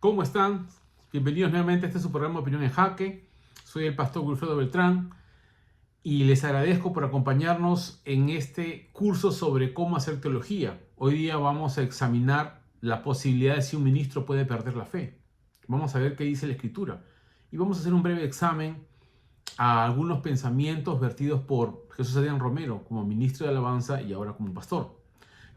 ¿Cómo están? Bienvenidos nuevamente a este su programa Opinión en Jaque. Soy el pastor Wilfredo Beltrán y les agradezco por acompañarnos en este curso sobre cómo hacer teología. Hoy día vamos a examinar la posibilidad de si un ministro puede perder la fe. Vamos a ver qué dice la Escritura y vamos a hacer un breve examen a algunos pensamientos vertidos por Jesús Adrián Romero como ministro de alabanza y ahora como pastor.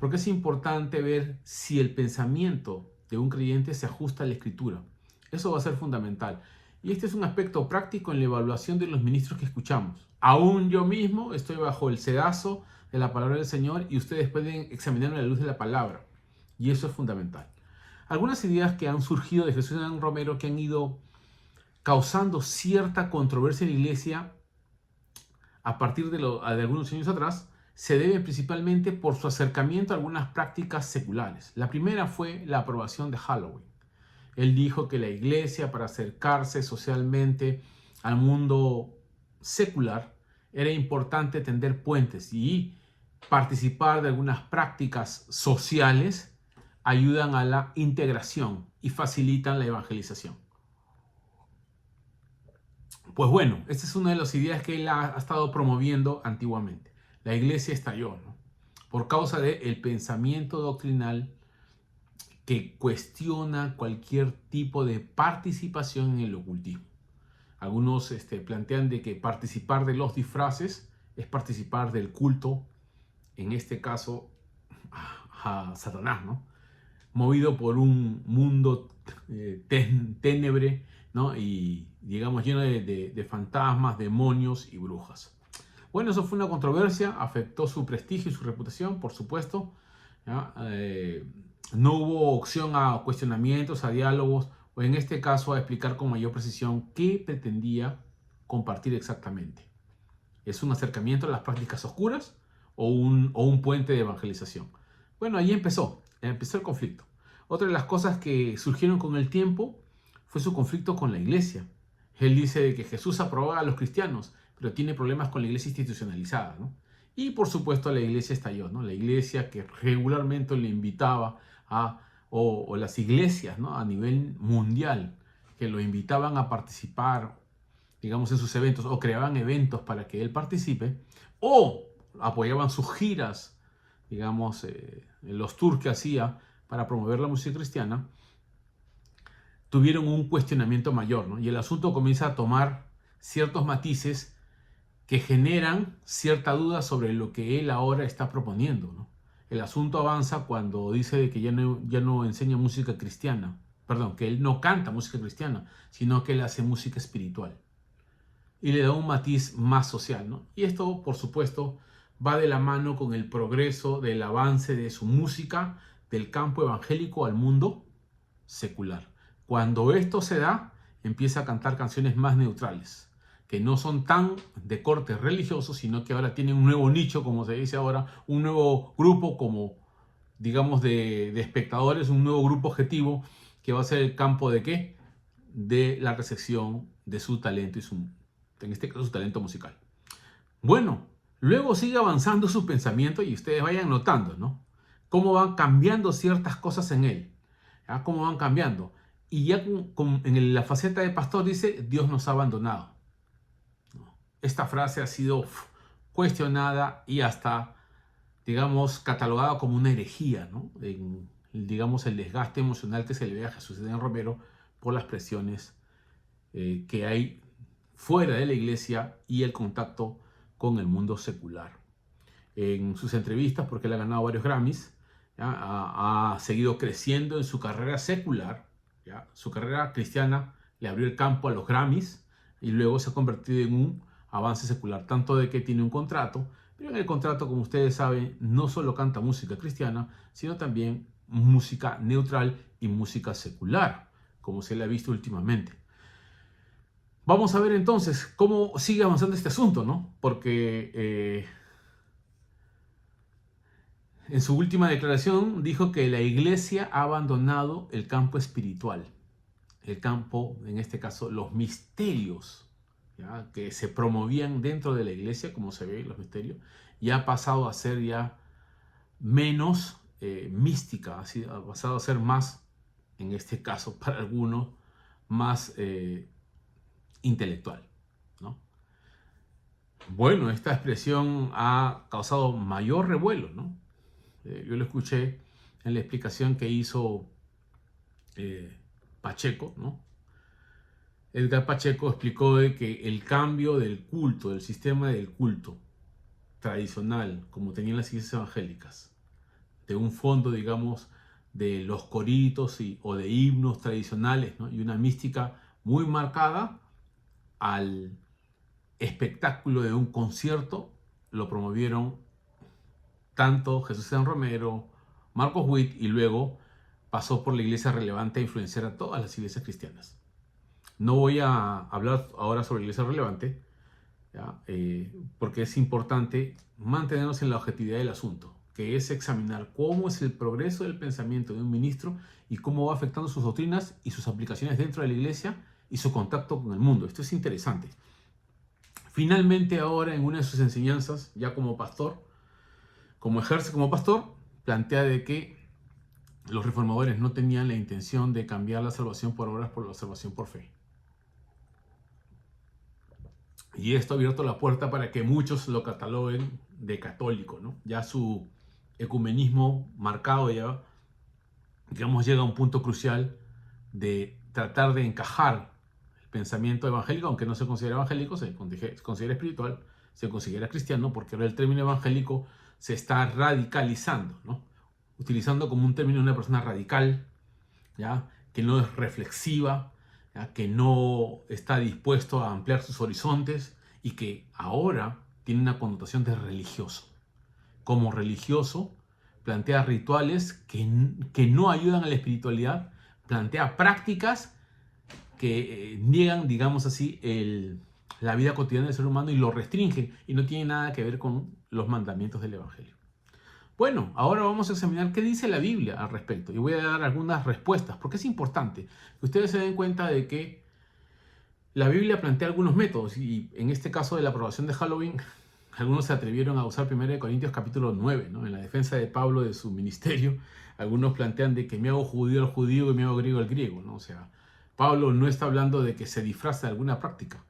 Porque es importante ver si el pensamiento de un creyente se ajusta a la Escritura. Eso va a ser fundamental. Y este es un aspecto práctico en la evaluación de los ministros que escuchamos. Aún yo mismo estoy bajo el sedazo de la palabra del Señor y ustedes pueden examinarlo a la luz de la palabra. Y eso es fundamental. Algunas ideas que han surgido de Jesús Adrián Romero que han ido causando cierta controversia en la iglesia a partir de algunos años atrás, se debe principalmente por su acercamiento a algunas prácticas seculares. La primera fue la aprobación de Halloween. Él dijo que la iglesia, para acercarse socialmente al mundo secular, era importante tender puentes y participar de algunas prácticas sociales ayudan a la integración y facilitan la evangelización. Pues bueno, esta es una de las ideas que él ha estado promoviendo antiguamente. La iglesia estalló, ¿no? Por causa del pensamiento doctrinal que cuestiona cualquier tipo de participación en el ocultismo. Algunos plantean de que participar de los disfraces es participar del culto, en este caso a Satanás, ¿no? Movido por un mundo ténebre, ¿no? Y digamos lleno de fantasmas, demonios y brujas. Bueno, eso fue una controversia, afectó su prestigio y su reputación, por supuesto. No hubo opción a cuestionamientos, a diálogos, o en este caso a explicar con mayor precisión qué pretendía compartir exactamente. ¿Es un acercamiento a las prácticas oscuras o un puente de evangelización? Bueno, ahí empezó el conflicto. Otra de las cosas que surgieron con el tiempo fue su conflicto con la iglesia. Él dice de que Jesús aprobaba a los cristianos, pero tiene problemas con la iglesia institucionalizada, ¿no? Y por supuesto la iglesia estalló, ¿no? La iglesia que regularmente le invitaba o las iglesias, ¿no? A nivel mundial, que lo invitaban a participar, digamos, en sus eventos, o creaban eventos para que él participe, o apoyaban sus giras, digamos, los tours que hacía para promover la música cristiana, tuvieron un cuestionamiento mayor, ¿no? Y el asunto comienza a tomar ciertos matices que generan cierta duda sobre lo que él ahora está proponiendo, ¿no? El asunto avanza cuando dice que ya no enseña música cristiana, perdón, que él no canta música cristiana, sino que él hace música espiritual. Y le da un matiz más social, ¿no? Y esto, por supuesto, va de la mano con el progreso del avance de su música del campo evangélico al mundo secular. Cuando esto se da, empieza a cantar canciones más neutrales, que no son tan de corte religioso, sino que ahora tienen un nuevo nicho, como se dice ahora, un nuevo grupo como, digamos, de espectadores, un nuevo grupo objetivo, que va a ser el campo de ¿qué? De la recepción de su talento en este caso, su talento musical. Bueno, luego sigue avanzando su pensamiento y ustedes vayan notando, ¿no? Cómo van cambiando ciertas cosas en él, ¿ya? Cómo van cambiando. Y ya en la faceta de pastor dice, Dios nos ha abandonado. Esta frase ha sido cuestionada y hasta, digamos, catalogada como una herejía, ¿no? Digamos, el desgaste emocional que se le ve a Jesús Adrián Romero por las presiones que hay fuera de la iglesia y el contacto con el mundo secular. En sus entrevistas, porque él ha ganado varios Grammys, ha seguido creciendo en su carrera secular, ¿ya? Su carrera cristiana le abrió el campo a los Grammys y luego se ha convertido en un avance secular, tanto de que tiene un contrato, pero en el contrato, como ustedes saben, no solo canta música cristiana, sino también música neutral y música secular, como se le ha visto últimamente. Vamos a ver entonces cómo sigue avanzando este asunto, ¿no? Porque en su última declaración dijo que la iglesia ha abandonado el campo espiritual, el campo, en este caso, los misterios, ¿ya? Que se promovían dentro de la iglesia, como se ve los misterios, y ha pasado a ser ya menos mística, ha pasado a ser más en este caso para algunos, más intelectual, ¿no? Bueno, esta expresión ha causado mayor revuelo, ¿no? Yo lo escuché en la explicación que hizo Pacheco, ¿no? Edgar Pacheco explicó de que el cambio del culto, del sistema del culto tradicional, como tenían las iglesias evangélicas, de un fondo, digamos, de los coritos o de himnos tradicionales, ¿no? Y una mística muy marcada al espectáculo de un concierto, lo promovieron tanto Jesús San Romero, Marcos Witt, y luego pasó por la iglesia relevante a influenciar a todas las iglesias cristianas. No voy a hablar ahora sobre la iglesia relevante, ¿ya? Porque es importante mantenernos en la objetividad del asunto, que es examinar cómo es el progreso del pensamiento de un ministro y cómo va afectando sus doctrinas y sus aplicaciones dentro de la iglesia y su contacto con el mundo. Esto es interesante. Finalmente, ahora en una de sus enseñanzas, ya como pastor, como ejerce como pastor, plantea de que los reformadores no tenían la intención de cambiar la salvación por obras por la salvación por fe. Y esto ha abierto la puerta para que muchos lo cataloguen de católico, ¿no? Ya su ecumenismo marcado ya, digamos, llega a un punto crucial de tratar de encajar el pensamiento evangélico, aunque no se considera evangélico, se considera espiritual, se considera cristiano, porque ahora el término evangélico se está radicalizando, ¿no? Utilizando como un término una persona radical, ¿ya? Que no es reflexiva, ¿ya? Que no está dispuesto a ampliar sus horizontes y que ahora tiene una connotación de religioso. Como religioso, plantea rituales que no ayudan a la espiritualidad, plantea prácticas que niegan, digamos así, la vida cotidiana del ser humano y lo restringen y no tiene nada que ver con los mandamientos del Evangelio. Bueno, ahora vamos a examinar qué dice la Biblia al respecto y voy a dar algunas respuestas porque es importante que ustedes se den cuenta de que la Biblia plantea algunos métodos y en este caso de la aprobación de Halloween, algunos se atrevieron a usar 1 Corintios capítulo 9, ¿no? En la defensa de Pablo de su ministerio, algunos plantean de que me hago judío al judío y me hago griego al griego, ¿no? O sea, Pablo no está hablando de que se disfraza de alguna práctica,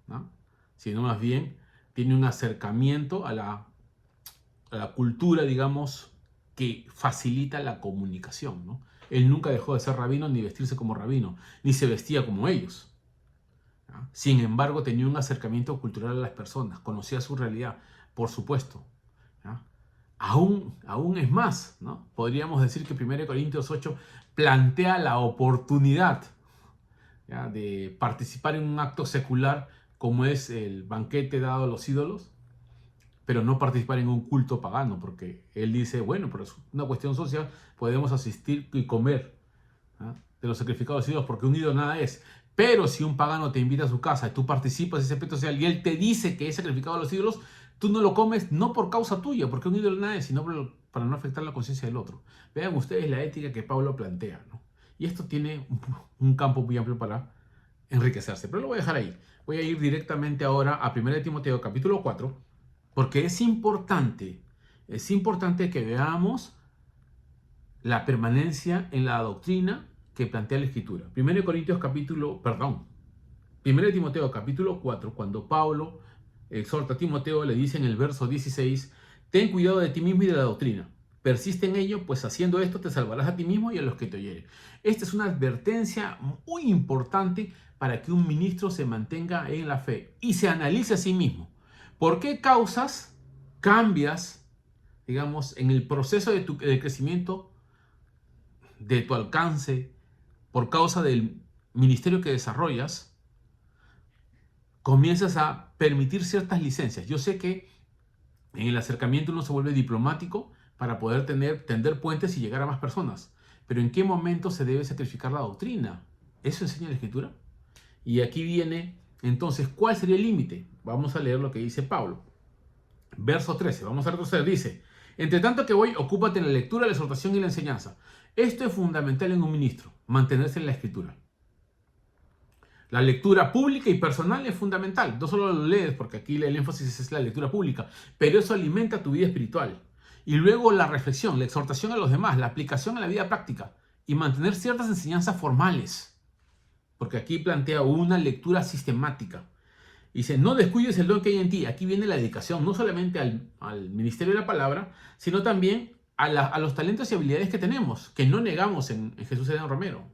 ¿no? Sino más bien tiene un acercamiento a la cultura, digamos, que facilita la comunicación, ¿no? Él nunca dejó de ser rabino ni vestirse como rabino, ni se vestía como ellos, ¿no? Sin embargo, tenía un acercamiento cultural a las personas, conocía su realidad, por supuesto, ¿no? Aún es más, ¿no? Podríamos decir que 1 Corintios 8 plantea la oportunidad, ¿ya? De participar en un acto secular como es el banquete dado a los ídolos, pero no participar en un culto pagano, porque él dice, bueno, pero es una cuestión social, podemos asistir y comer, ¿ah? De los sacrificados ídolos, porque un ídolo nada es. Pero si un pagano te invita a su casa y tú participas de ese aspecto social y él te dice que es sacrificado a los ídolos, tú no lo comes no por causa tuya, porque un ídolo nada es, sino para no afectar la conciencia del otro. Vean ustedes la ética que Pablo plantea, ¿no? Y esto tiene un campo muy amplio para enriquecerse, pero lo voy a dejar ahí. Voy a ir directamente ahora a 1 Timoteo capítulo 4, porque es importante que veamos la permanencia en la doctrina que plantea la Escritura. 1 Timoteo capítulo 4, cuando Pablo exhorta a Timoteo, le dice en el verso 16, ten cuidado de ti mismo y de la doctrina. Persiste en ello, pues haciendo esto te salvarás a ti mismo y a los que te oyeren. Esta es una advertencia muy importante para que un ministro se mantenga en la fe y se analice a sí mismo. ¿Por qué causas cambias, digamos, en el proceso de crecimiento de tu alcance por causa del ministerio que desarrollas? Comienzas a permitir ciertas licencias. Yo sé que en el acercamiento uno se vuelve diplomático para poder tender puentes y llegar a más personas. Pero ¿en qué momento se debe sacrificar la doctrina? ¿Eso enseña la Escritura? Y aquí viene, entonces, ¿cuál sería el límite? Vamos a leer lo que dice Pablo. Verso 13, vamos a retroceder, dice, entre tanto que voy, ocúpate en la lectura, la exhortación y la enseñanza. Esto es fundamental en un ministro, mantenerse en la Escritura. La lectura pública y personal es fundamental. No solo lo lees, porque aquí el énfasis es la lectura pública, pero eso alimenta tu vida espiritual. Y luego la reflexión, la exhortación a los demás, la aplicación a la vida práctica. y mantener ciertas enseñanzas formales, porque aquí plantea una lectura sistemática. Dice, no descuides el don que hay en ti. Aquí viene la dedicación, no solamente al ministerio de la palabra, sino también a los talentos y habilidades que tenemos, que no negamos en Jesús Adrián Romero.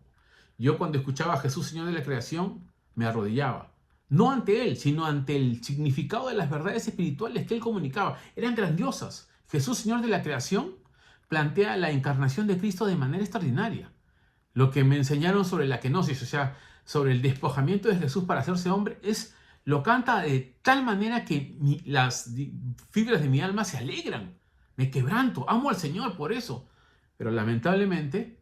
Yo cuando escuchaba a Jesús, Señor de la creación, me arrodillaba. No ante Él, sino ante el significado de las verdades espirituales que Él comunicaba. Eran grandiosas. Jesús, Señor de la creación, plantea la encarnación de Cristo de manera extraordinaria. Lo que me enseñaron sobre la kenosis, o sea, sobre el despojamiento de Jesús para hacerse hombre, lo canta de tal manera que las fibras de mi alma se alegran. Me quebranto, amo al Señor por eso. Pero lamentablemente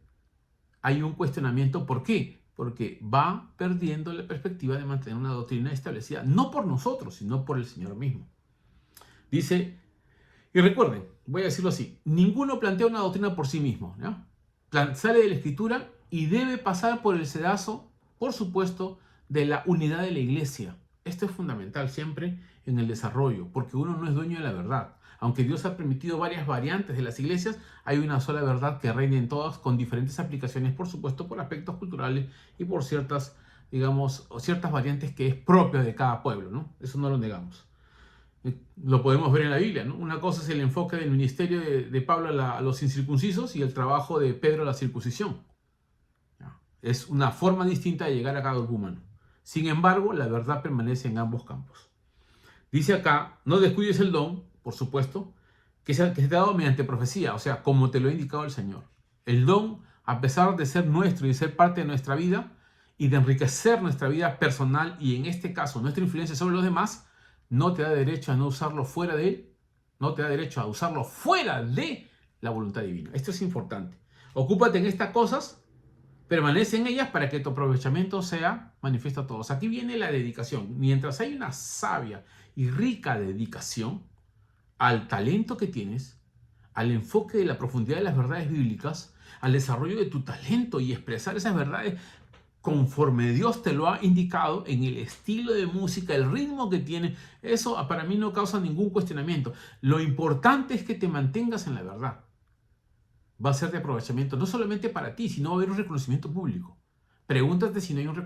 hay un cuestionamiento. ¿Por qué? Porque va perdiendo la perspectiva de mantener una doctrina establecida, no por nosotros, sino por el Señor mismo. Dice, y recuerden, voy a decirlo así, ninguno plantea una doctrina por sí mismo, ¿no? Sale de la Escritura y debe pasar por el sedazo, por supuesto, de la unidad de la iglesia. Esto es fundamental siempre en el desarrollo, porque uno no es dueño de la verdad. Aunque Dios ha permitido varias variantes de las iglesias, hay una sola verdad que reina en todas, con diferentes aplicaciones, por supuesto, por aspectos culturales y por ciertas, digamos, ciertas variantes que es propia de cada pueblo, ¿no? Eso no lo negamos. Lo podemos ver en la Biblia, ¿no? Una cosa es el enfoque del ministerio de Pablo a los incircuncisos y el trabajo de Pedro a la circuncisión. Es una forma distinta de llegar a cada grupo humano. Sin embargo, la verdad permanece en ambos campos. Dice acá, no descuides el don, por supuesto, que se te ha dado mediante profecía, o sea, como te lo ha indicado el Señor. El don, a pesar de ser nuestro y de ser parte de nuestra vida y de enriquecer nuestra vida personal y en este caso nuestra influencia sobre los demás, no te da derecho a no usarlo fuera de él, no te da derecho a usarlo fuera de la voluntad divina. Esto es importante. Ocúpate en estas cosas, permanece en ellas para que tu aprovechamiento sea manifiesto a todos. Aquí viene la dedicación. Mientras hay una sabia y rica dedicación al talento que tienes, al enfoque de la profundidad de las verdades bíblicas, al desarrollo de tu talento y expresar esas verdades conforme Dios te lo ha indicado en el estilo de música, el ritmo que tiene, eso para mí no causa ningún cuestionamiento. Lo importante es que te mantengas en la verdad. Va a ser de aprovechamiento no solamente para ti, sino va a haber un reconocimiento público. Pregúntate si no hay un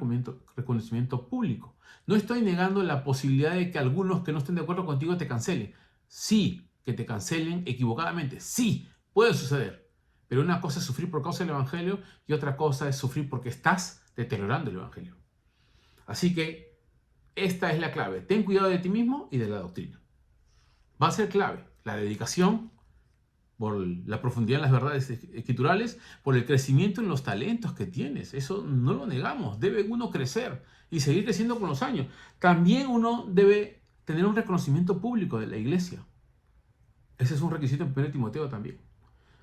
reconocimiento público. No estoy negando la posibilidad de que algunos que no estén de acuerdo contigo te cancelen. Sí, que te cancelen equivocadamente. Sí, puede suceder. Pero una cosa es sufrir por causa del Evangelio y otra cosa es sufrir porque estás deteriorando el Evangelio. Así que esta es la clave. Ten cuidado de ti mismo y de la doctrina. Va a ser clave la dedicación por la profundidad en las verdades escriturales, por el crecimiento en los talentos que tienes. Eso no lo negamos. Debe uno crecer y seguir creciendo con los años. También uno debe tener un reconocimiento público de la iglesia. Ese es un requisito en 1 Timoteo también.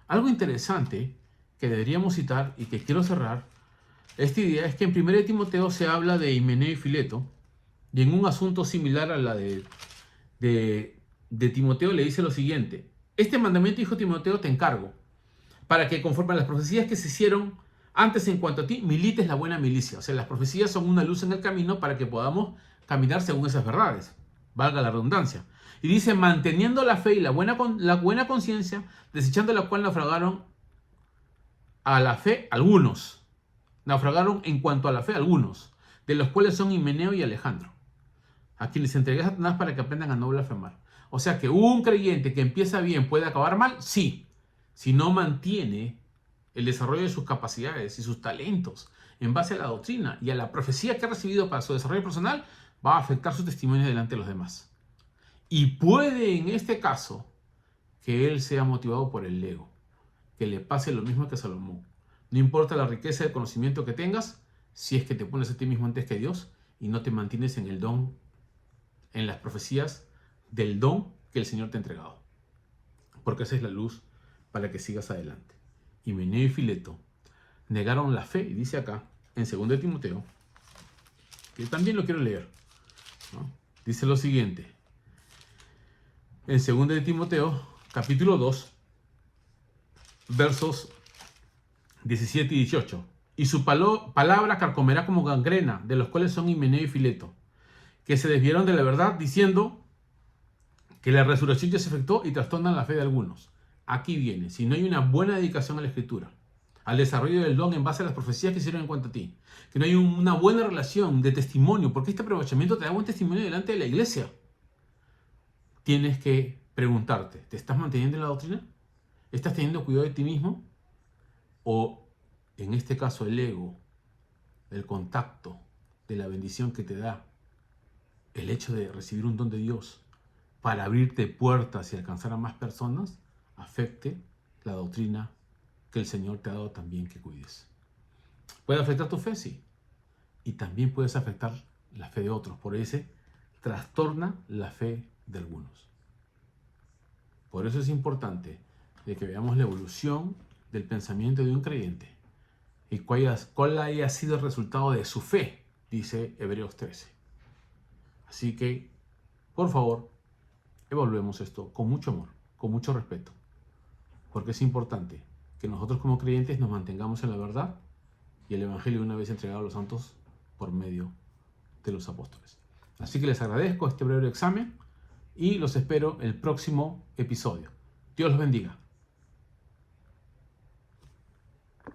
Algo interesante que deberíamos citar y que quiero cerrar esta idea es que en 1 Timoteo se habla de Himeneo y Fileto, y en un asunto similar a la de Timoteo le dice lo siguiente: este mandamiento, hijo Timoteo, te encargo, para que conforme a las profecías que se hicieron antes en cuanto a ti, milites la buena milicia. O sea, las profecías son una luz en el camino para que podamos caminar según esas verdades, valga la redundancia. Y dice, manteniendo la fe y la buena conciencia, desechando la cual naufragaron a la fe algunos. Naufragaron en cuanto a la fe algunos, de los cuales son Himeneo y Alejandro, a quienes entregué a Satanás para que aprendan a no blasfemar. O sea que un creyente que empieza bien puede acabar mal, sí, si no mantiene el desarrollo de sus capacidades y sus talentos en base a la doctrina y a la profecía que ha recibido para su desarrollo personal, va a afectar su testimonio delante de los demás. Y puede en este caso que él sea motivado por el ego, que le pase lo mismo que a Salomón. No importa la riqueza de conocimiento que tengas, si es que te pones a ti mismo antes que Dios y no te mantienes en el don, en las profecías del don que el Señor te ha entregado. Porque esa es la luz para que sigas adelante. Himeneo y Fileto negaron la fe, y dice acá, en 2 Timoteo, que también lo quiero leer, ¿no? Dice lo siguiente, en 2 Timoteo, capítulo 2, versos 17 y 18. Y su palabra carcomerá como gangrena, de los cuales son Himeneo y Fileto, que se desviaron de la verdad, diciendo que la resurrección ya se efectuó y trastornan la fe de algunos. Aquí viene, si no hay una buena dedicación a la Escritura, al desarrollo del don en base a las profecías que hicieron en cuanto a ti. Que no hay una buena relación de testimonio, porque este aprovechamiento te da buen testimonio delante de la iglesia. Tienes que preguntarte, ¿te estás manteniendo en la doctrina? ¿Estás teniendo cuidado de ti mismo? ¿O en este caso el ego, el contacto de la bendición que te da el hecho de recibir un don de Dios para abrirte puertas y alcanzar a más personas, afecte la doctrina que el Señor te ha dado también que cuides? Puede afectar tu fe, sí. Y también puedes afectar la fe de otros. Por eso trastorna la fe de algunos. Por eso es importante de que veamos la evolución del pensamiento de un creyente y cuál haya sido el resultado de su fe, dice Hebreos 13. Así que, por favor, evaluemos esto con mucho amor, con mucho respeto, porque es importante que nosotros como creyentes nos mantengamos en la verdad y el Evangelio una vez entregado a los santos por medio de los apóstoles. Así que les agradezco este breve examen y los espero el próximo episodio. Dios los bendiga.